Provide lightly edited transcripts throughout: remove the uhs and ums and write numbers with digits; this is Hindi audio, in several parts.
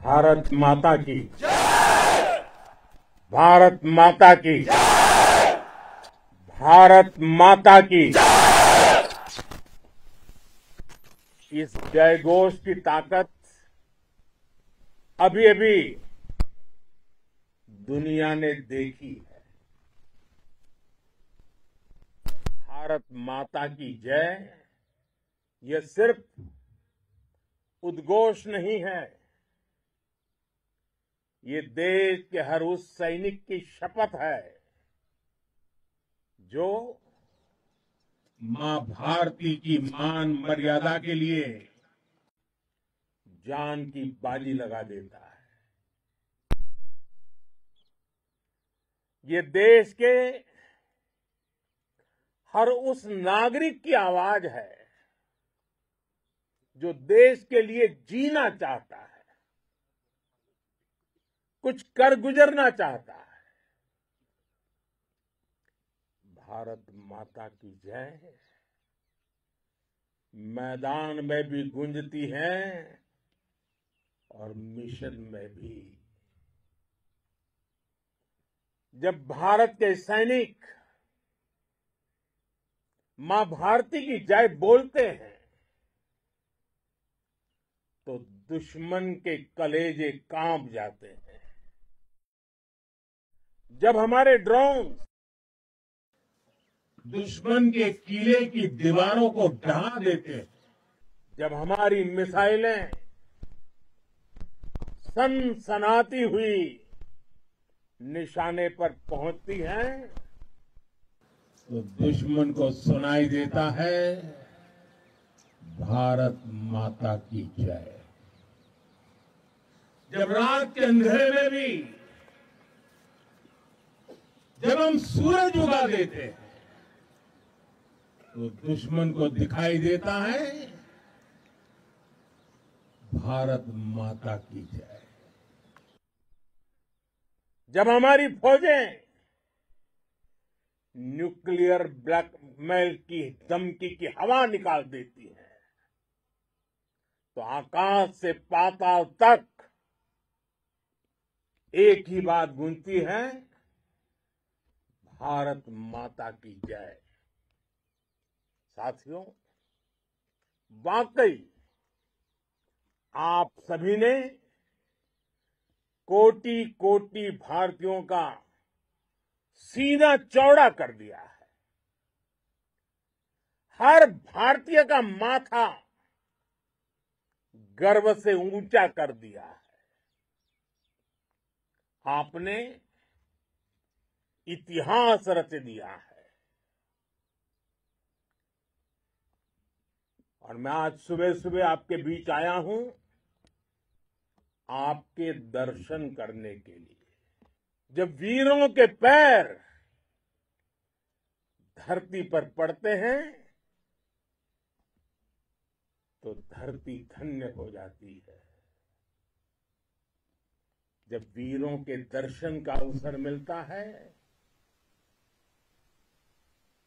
भारत माता की भारत माता की भारत माता की इस जयघोष की ताकत अभी अभी दुनिया ने देखी है। भारत माता की जय यह सिर्फ उद्घोष नहीं है, ये देश के हर उस सैनिक की शपथ है जो मां भारती की मान मर्यादा के लिए जान की बाजी लगा देता है। ये देश के हर उस नागरिक की आवाज है जो देश के लिए जीना चाहता है, कुछ कर गुजरना चाहता है। भारत माता की जय मैदान में भी गूंजती है और मिशन में भी। जब भारत के सैनिक मां भारती की जय बोलते हैं तो दुश्मन के कलेजे कांप जाते हैं। जब हमारे ड्रोन दुश्मन के किले की दीवारों को ढहा देते हैं, जब हमारी मिसाइलें सनसनाती हुई निशाने पर पहुंचती हैं तो दुश्मन को सुनाई देता है भारत माता की जय। जब रात के अंधेरे में भी जब हम सूरज उगा देते हैं तो दुश्मन को दिखाई देता है भारत माता की जय। जब हमारी फौजें न्यूक्लियर ब्लैकमेल की धमकी की हवा निकाल देती है तो आकाश से पाताल तक एक ही बात गूंजती है, भारत माता की जय। साथियों, वाकई आप सभी ने कोटि कोटि भारतीयों का सीना चौड़ा कर दिया है। हर भारतीय का माथा गर्व से ऊंचा कर दिया है। आपने इतिहास रच दिया है। और मैं आज सुबह सुबह आपके बीच आया हूं आपके दर्शन करने के लिए। जब वीरों के पैर धरती पर पड़ते हैं तो धरती धन्य हो जाती है। जब वीरों के दर्शन का अवसर मिलता है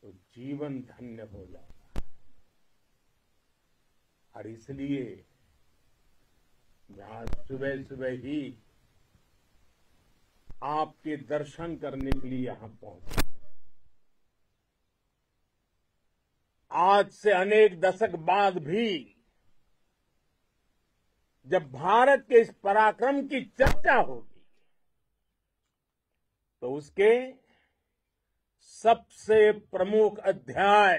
तो जीवन धन्य हो जाता है। और इसलिए मैं आज सुबह सुबह ही आपके दर्शन करने के लिए यहां पहुंचा। आज से अनेक दशक बाद भी जब भारत के इस पराक्रम की चर्चा होगी तो उसके सबसे प्रमुख अध्याय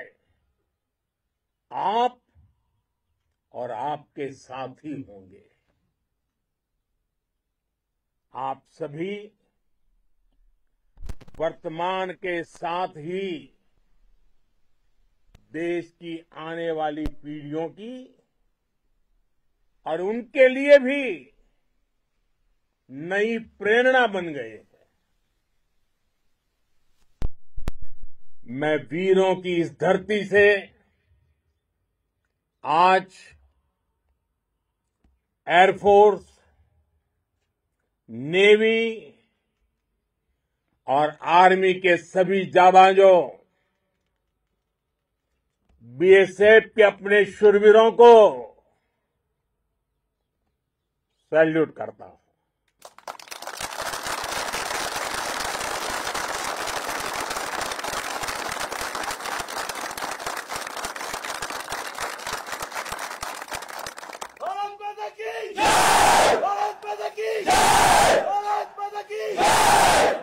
आप और आपके साथी होंगे। आप सभी वर्तमान के साथ ही देश की आने वाली पीढ़ियों की और उनके लिए भी नई प्रेरणा बन गए हैं। मैं वीरों की इस धरती से आज एयरफोर्स, नेवी और आर्मी के सभी जाबांजों, बीएसएफ के अपने शूरवीरों को सैल्यूट करता हूं। भारत माता की जय! भारत माता की जय! भारत माता की जय!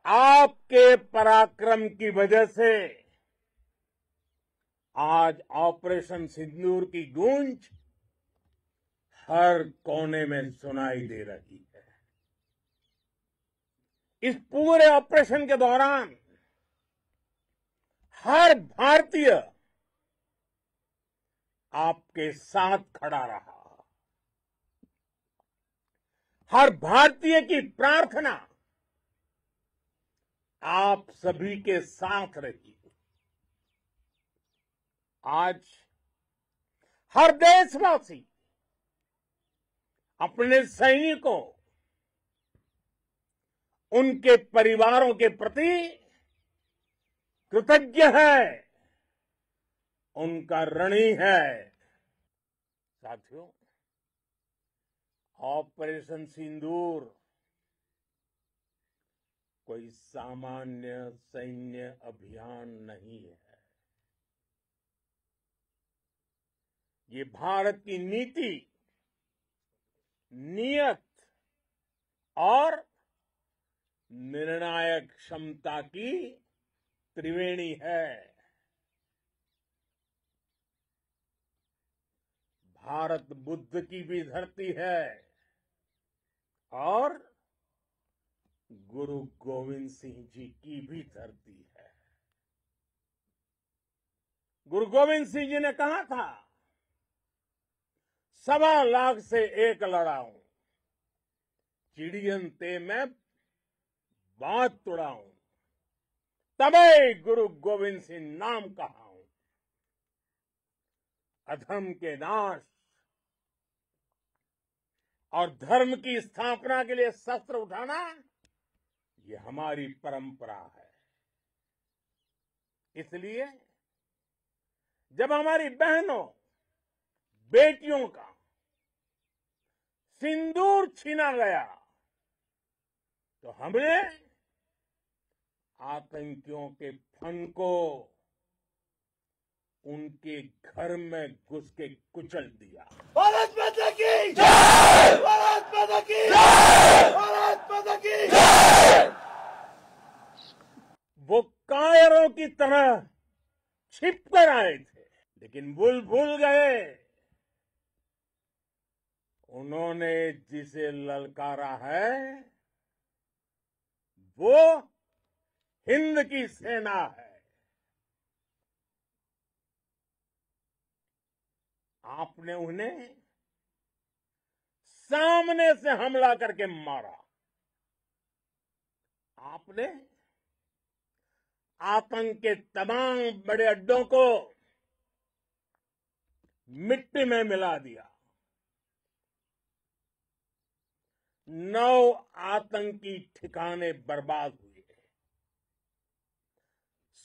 आपके पराक्रम की वजह से आज ऑपरेशन सिंदूर की गूंज हर कोने में सुनाई दे रही है। इस पूरे ऑपरेशन के दौरान हर भारतीय आपके साथ खड़ा रहा। हर भारतीय की प्रार्थना आप सभी के साथ रही। आज हर देशवासी अपने सैनिकों, उनके परिवारों के प्रति कृतज्ञ है, उनका ऋणी है। साथियों, ऑपरेशन सिंदूर कोई सामान्य सैन्य अभियान नहीं है। ये भारत की नीति, नियत और निर्णायक क्षमता की त्रिवेणी है। भारत बुद्ध की भी धरती है और गुरु गोविंद सिंह जी की भी धरती है। गुरु गोविंद सिंह जी ने कहा था, 1.25 लाख से एक लड़ाऊं, चिड़ियन ते मैं बात तुड़ाऊं, तबे गुरु गोविंद सिंह नाम कहाऊं। अधर्म के नाश और धर्म की स्थापना के लिए शस्त्र उठाना, ये हमारी परंपरा है। इसलिए जब हमारी बहनों, बेटियों का सिंदूर छीना गया, तो हमने आतंकियों के फन को उनके घर में घुस के कुचल दिया। भारत माता की जय! भारत माता की जय! भारत माता की जय! वो कायरों की तरह छिप कर आए थे, लेकिन भूल गए उन्होंने जिसे ललकारा है वो हिंद की सेना है। आपने उन्हें सामने से हमला करके मारा। आपने आतंक के तमाम बड़े अड्डों को मिट्टी में मिला दिया। 9 आतंकी ठिकाने बर्बाद हुए।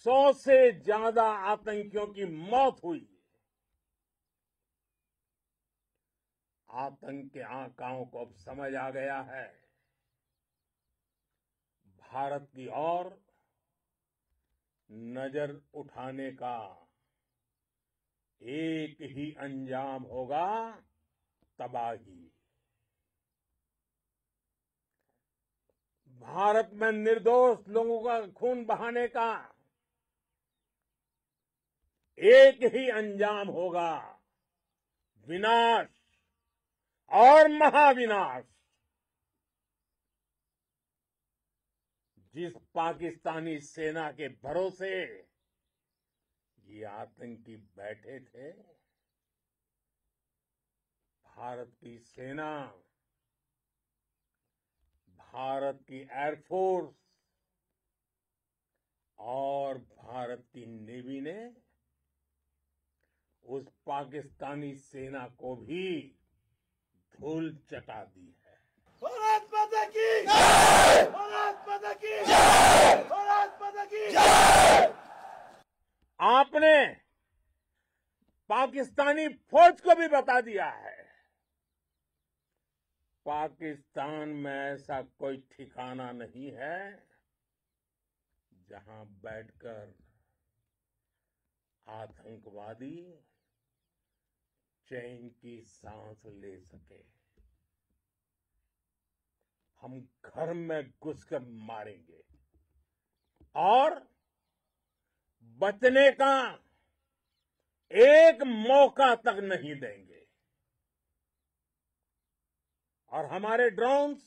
100 से ज्यादा आतंकियों की मौत हुई। आतंक के आकाओं को अब समझ आ गया है, भारत की ओर नजर उठाने का एक ही अंजाम होगा, तबाही। भारत में निर्दोष लोगों का खून बहाने का एक ही अंजाम होगा, विनाश और महाविनाश। जिस पाकिस्तानी सेना के भरोसे ये आतंकी बैठे थे, भारत की सेना, भारत की एयरफोर्स और भारत की नेवी ने उस पाकिस्तानी सेना को भी धूल चटा दी है। भारत माता की जय! भारत माता की जय! भारत माता की जय! आपने पाकिस्तानी फौज को भी बता दिया है पाकिस्तान में ऐसा कोई ठिकाना नहीं है जहां बैठकर आतंकवादी चैन की सांस ले सके। हम घर में घुसकर मारेंगे और बचने का एक मौका तक नहीं देंगे। और हमारे ड्रोन्स,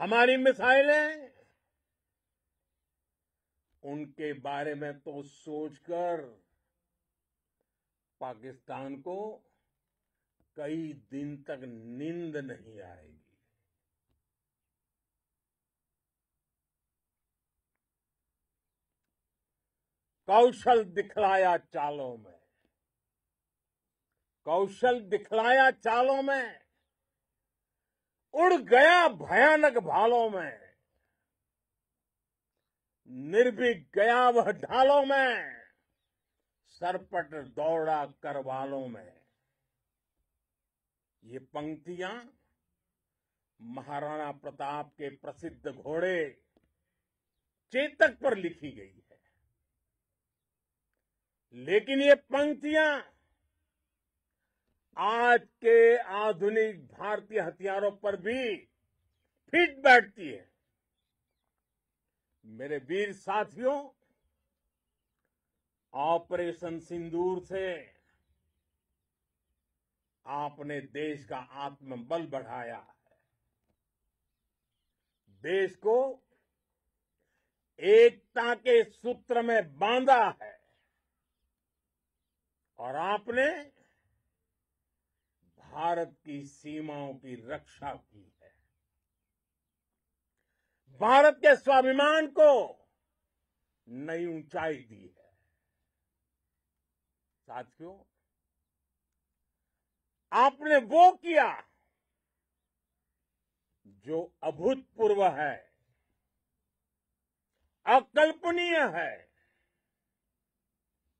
हमारी मिसाइलें, उनके बारे में तो सोचकर पाकिस्तान को कई दिन तक नींद नहीं आएगी। कौशल दिखलाया चालों में, कौशल दिखलाया चालों में, उड़ गया भयानक भालों में, निर्भीक गया वह ढालों में, सरपट दौड़ा करवालों में। ये पंक्तियां महाराणा प्रताप के प्रसिद्ध घोड़े चेतक पर लिखी गई है। लेकिन ये पंक्तियां आज के आधुनिक भारतीय हथियारों पर भी फिट बैठती है। मेरे वीर साथियों, ऑपरेशन सिंदूर से आपने देश का आत्मबल बढ़ाया है, देश को एकता के सूत्र में बांधा है और आपने भारत की सीमाओं की रक्षा की है। भारत के स्वाभिमान को नई ऊंचाई दी है। साथियों, आपने वो किया जो अभूतपूर्व है, अकल्पनीय है,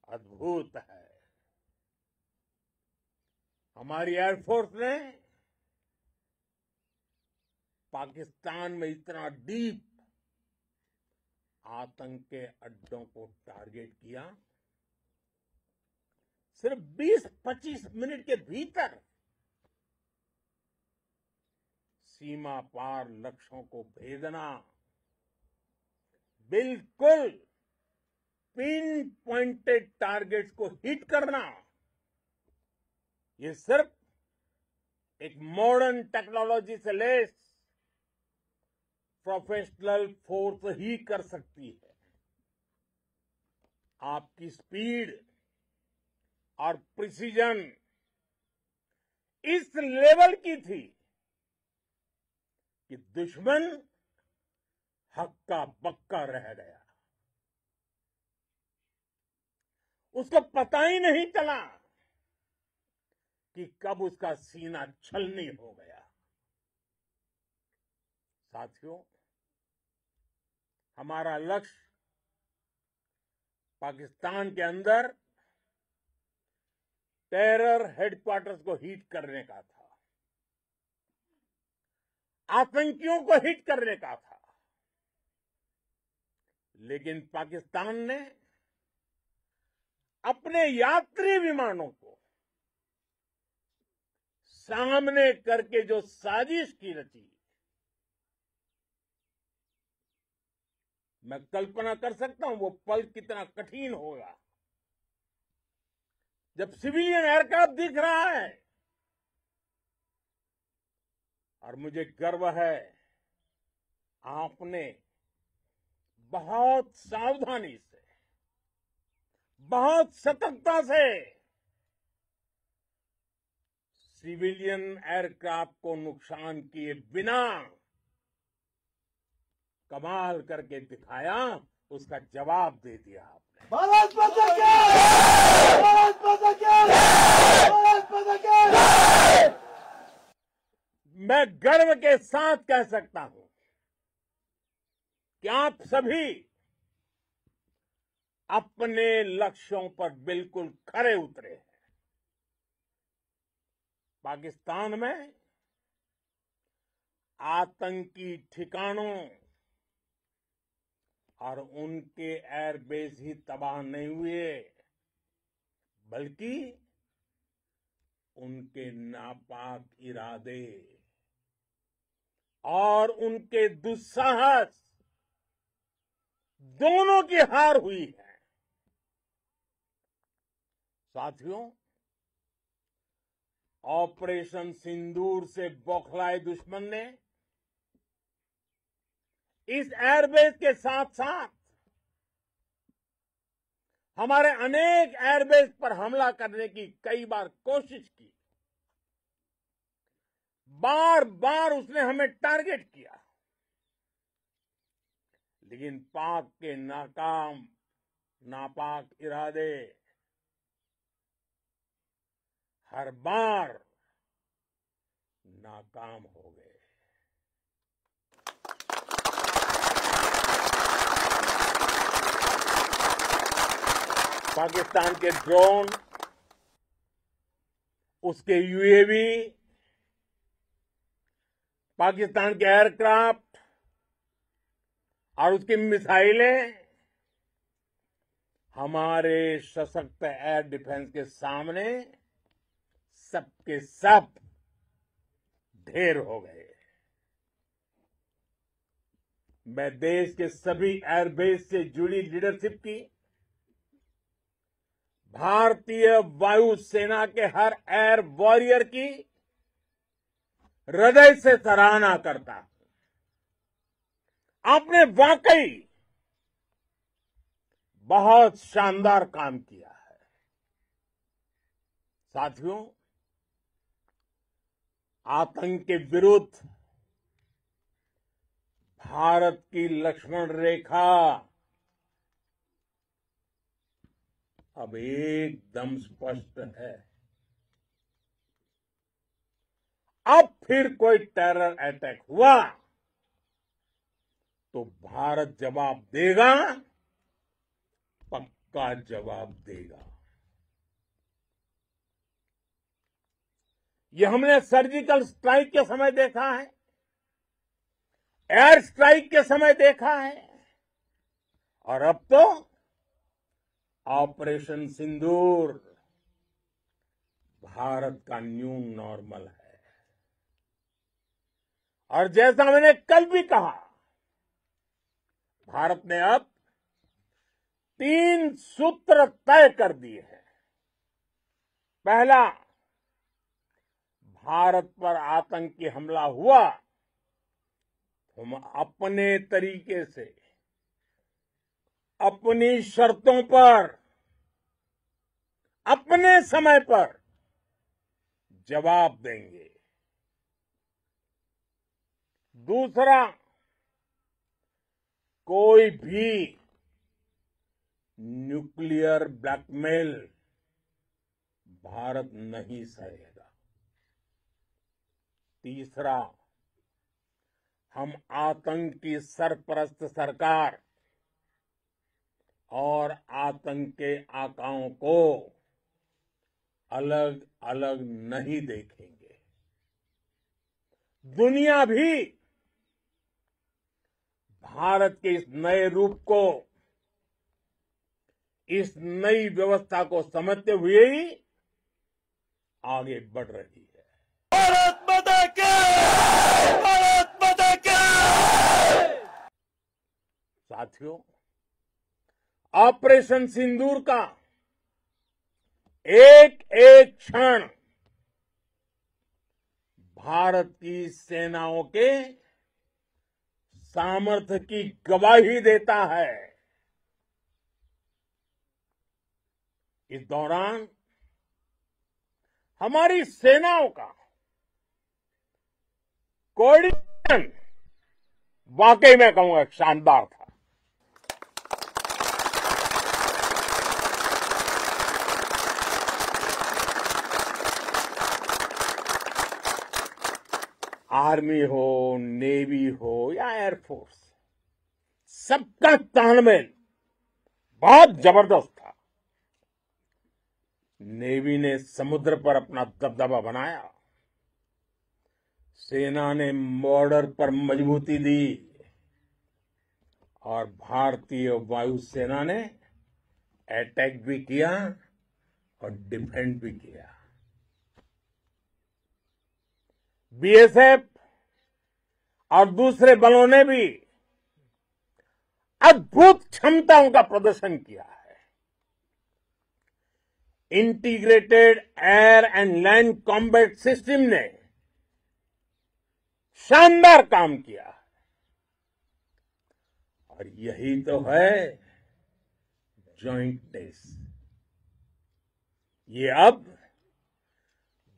अद्भुत है। हमारी एयरफोर्स ने पाकिस्तान में इतना डीप आतंक के अड्डों को टारगेट किया, सिर्फ 20-25 मिनट के भीतर सीमा पार लक्ष्यों को भेदना, बिल्कुल पिन पॉइंटेड टारगेट्स को हिट करना, ये सिर्फ एक मॉडर्न टेक्नोलॉजी से लेस प्रोफेशनल फोर्स ही कर सकती है। आपकी स्पीड और प्रिसीजन इस लेवल की थी कि दुश्मन हक्का बक्का रह गया। उसको पता ही नहीं चला कि कब उसका सीना छलनी हो गया। साथियों, हमारा लक्ष्य पाकिस्तान के अंदर टेरर हेडक्वार्टर्स को हिट करने का था, आतंकियों को हिट करने का था। लेकिन पाकिस्तान ने अपने यात्री विमानों को सामने करके जो साजिश की रची, मैं कल्पना कर सकता हूं वो पल कितना कठिन होगा जब सिविलियन एयरक्राफ्ट दिख रहा है। और मुझे गर्व है, आपने बहुत सावधानी से, बहुत सतर्कता से सिविलियन एयरक्राफ्ट को नुकसान किए बिना कमाल करके दिखाया, उसका जवाब दे दिया आपने। भारत माता की! भारत माता की! भारत माता की! मैं गर्व के साथ कह सकता हूं कि आप सभी अपने लक्ष्यों पर बिल्कुल खरे उतरे हैं। पाकिस्तान में आतंकी ठिकानों और उनके एयरबेस ही तबाह नहीं हुए, बल्कि उनके नापाक इरादे और उनके दुस्साहस दोनों की हार हुई है। साथियों, ऑपरेशन सिंदूर से बौखलाए दुश्मन ने इस एयरबेस के साथ साथ हमारे अनेक एयरबेस पर हमला करने की कई बार कोशिश की। बार बार उसने हमें टारगेट किया, लेकिन पाक के नापाक इरादे हर बार नाकाम हो गए। पाकिस्तान के ड्रोन, उसके यूएवी, पाकिस्तान के एयरक्राफ्ट और उसकी मिसाइलें हमारे सशक्त एयर डिफेंस के सामने सबके सब ढेर हो गए। मैं देश के सभी एयरबेस से जुड़ी लीडरशिप की, भारतीय वायुसेना के हर एयर वॉरियर की हृदय से सराहना करता हूं। आपने वाकई बहुत शानदार काम किया है। साथियों, आतंक के विरुद्ध भारत की लक्ष्मण रेखा अब एकदम स्पष्ट है। अब फिर कोई टेरर अटैक हुआ तो भारत जवाब देगा, पक्का जवाब देगा। ये हमने सर्जिकल स्ट्राइक के समय देखा है, एयर स्ट्राइक के समय देखा है, और अब तो ऑपरेशन सिंदूर भारत का न्यू नॉर्मल है। और जैसा मैंने कल भी कहा, भारत ने अब 3 सूत्र तय कर दिए हैं। पहला, भारत पर आतंकी हमला हुआ, हम अपने तरीके से, अपनी शर्तों पर, अपने समय पर जवाब देंगे। दूसरा, कोई भी न्यूक्लियर ब्लैकमेल भारत नहीं सहेगा। तीसरा, हम आतंक की सरपरस्त सरकार और आतंक के आकाओं को अलग अलग नहीं देखेंगे। दुनिया भी भारत के इस नए रूप को, इस नई व्यवस्था को समझते हुए ही आगे बढ़ रही है। भारत माता की! भारत माता की! साथियों, ऑपरेशन सिंदूर का एक एक क्षण भारत की सेनाओं के सामर्थ्य की गवाही देता है। इस दौरान हमारी सेनाओं का कोऑर्डिनेशन वाकई में कहूंगा शानदार था। आर्मी हो, नेवी हो या एयरफोर्स, सबका तालमेल बहुत जबरदस्त था। नेवी ने समुद्र पर अपना दबदबा बनाया, सेना ने बॉर्डर पर मजबूती दी और भारतीय वायुसेना ने अटैक भी किया और डिफेंड भी किया। बीएसएफ और दूसरे बलों ने भी अद्भुत क्षमताओं का प्रदर्शन किया है। Integrated air and land combat system ने शानदार काम किया है और यही तो है जॉइंटनेस। ये अब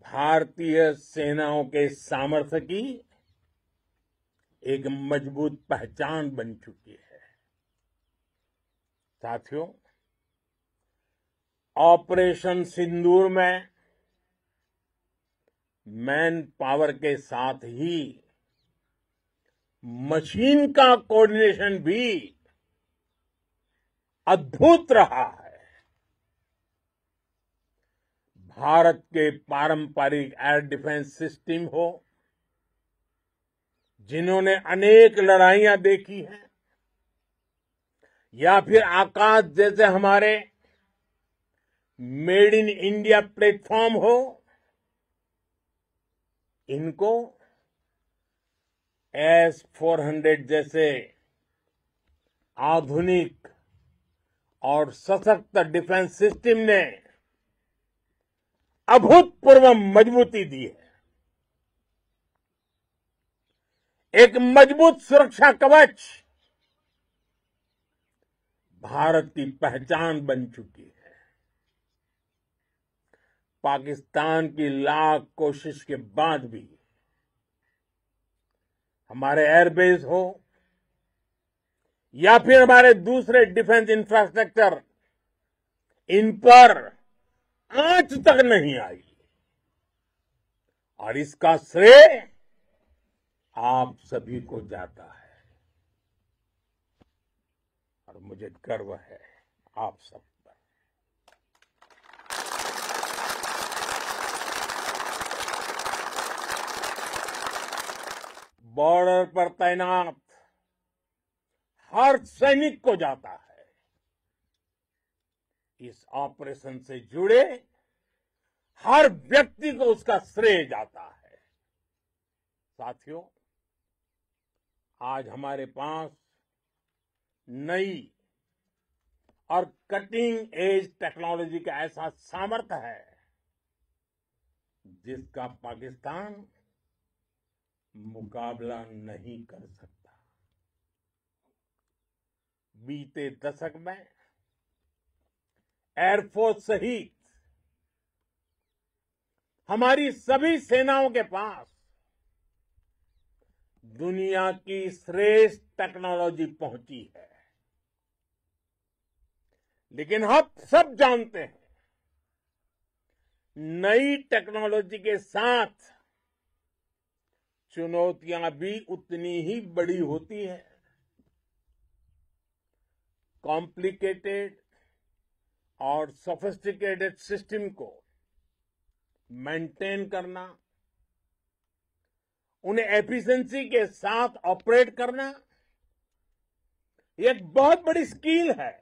भारतीय सेनाओं के सामर्थ्य की एक मजबूत पहचान बन चुकी है। साथियों, ऑपरेशन सिंदूर में मैन पावर के साथ ही मशीन का कोऑर्डिनेशन भी अद्भुत रहा है। भारत के पारंपरिक एयर डिफेंस सिस्टम हो, जिन्होंने अनेक लड़ाइयां देखी हैं, या फिर आकाश जैसे हमारे मेड इन इंडिया प्लेटफॉर्म हो, इनको S-400 जैसे आधुनिक और सशक्त डिफेंस सिस्टम ने अभूतपूर्व मजबूती दी है। एक मजबूत सुरक्षा कवच भारत की पहचान बन चुकी है। पाकिस्तान की लाख कोशिश के बाद भी हमारे एयरबेस हो या फिर हमारे दूसरे डिफेंस इंफ्रास्ट्रक्चर, इन पर आंच तक नहीं आई और इसका श्रेय आप सभी को जाता है और मुझे गर्व है आप सब पर। बॉर्डर पर तैनात हर सैनिक को जाता है। इस ऑपरेशन से जुड़े हर व्यक्ति को उसका श्रेय जाता है। साथियों, आज हमारे पास नई और कटिंग एज टेक्नोलॉजी का ऐसा सामर्थ्य है जिसका पाकिस्तान मुकाबला नहीं कर सकता। बीते दशक में एयरफोर्स सहित हमारी सभी सेनाओं के पास दुनिया की श्रेष्ठ टेक्नोलॉजी पहुंची है। लेकिन हम सब जानते हैं, नई टेक्नोलॉजी के साथ चुनौतियां भी उतनी ही बड़ी होती है। कॉम्प्लिकेटेड और सोफिस्टिकेटेड सिस्टम को मेंटेन करना, उन्हें एफिशिएंसी के साथ ऑपरेट करना, एक बहुत बड़ी स्किल है।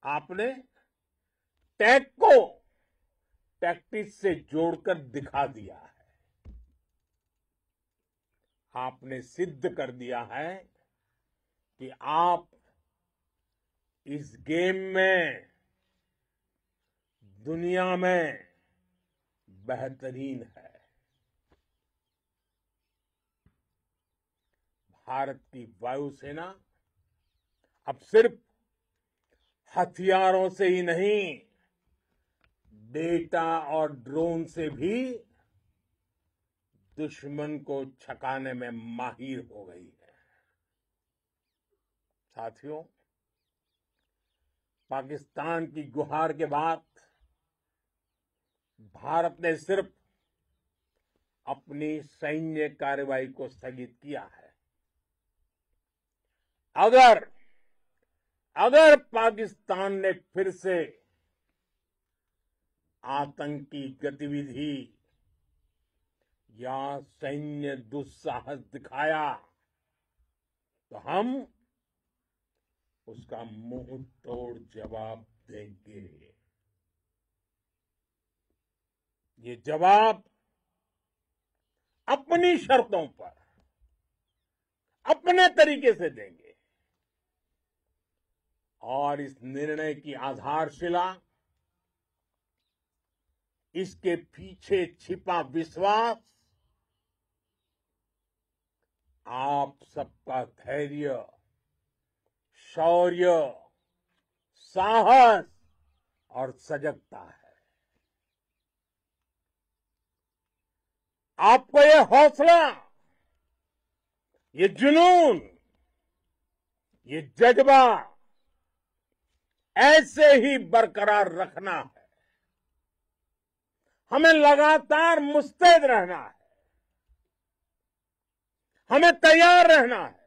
आपने टेक को टैक्टिक्स से जोड़कर दिखा दिया है। आपने सिद्ध कर दिया है कि आप इस गेम में दुनिया में बेहतरीन है। भारत की वायुसेना अब सिर्फ हथियारों से ही नहीं, डेटा और ड्रोन से भी दुश्मन को छकाने में माहिर हो गई है। साथियों, पाकिस्तान की गुहार के बाद भारत ने सिर्फ अपनी सैन्य कार्रवाई को स्थगित किया है। अगर पाकिस्तान ने फिर से आतंकी गतिविधि या सैन्य दुस्साहस दिखाया तो हम उसका मुंह तोड़ जवाब देंगे। ये जवाब अपनी शर्तों पर अपने तरीके से देंगे और इस निर्णय की आधारशिला इसके पीछे छिपा विश्वास आप सबका धैर्य, शौर्य, साहस और सजगता है। आपको ये हौसला, ये जुनून, ये जज्बा ऐसे ही बरकरार रखना है। हमें लगातार मुस्तैद रहना है, हमें तैयार रहना है।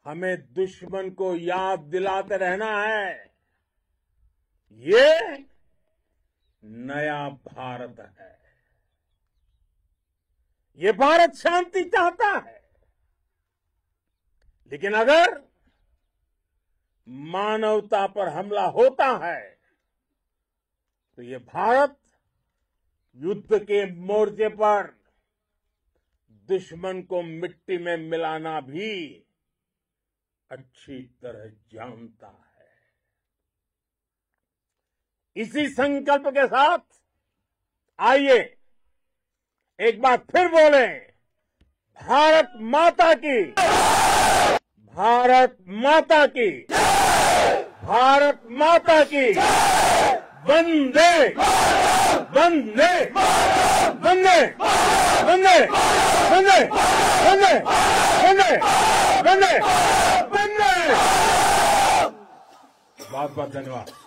हमें दुश्मन को याद दिलाते रहना है, ये नया भारत है। ये भारत शांति चाहता है, लेकिन अगर मानवता पर हमला होता है तो ये भारत युद्ध के मोर्चे पर दुश्मन को मिट्टी में मिलाना भी अच्छी तरह जानता है। इसी संकल्प के साथ आइए एक बार फिर बोलें, भारत माता की, भारत माता की, भारत माता की, वंदे वंदे वंदे वंदे वंदे वंदे वंदे वंदे वंदे। बहुत बहुत धन्यवाद।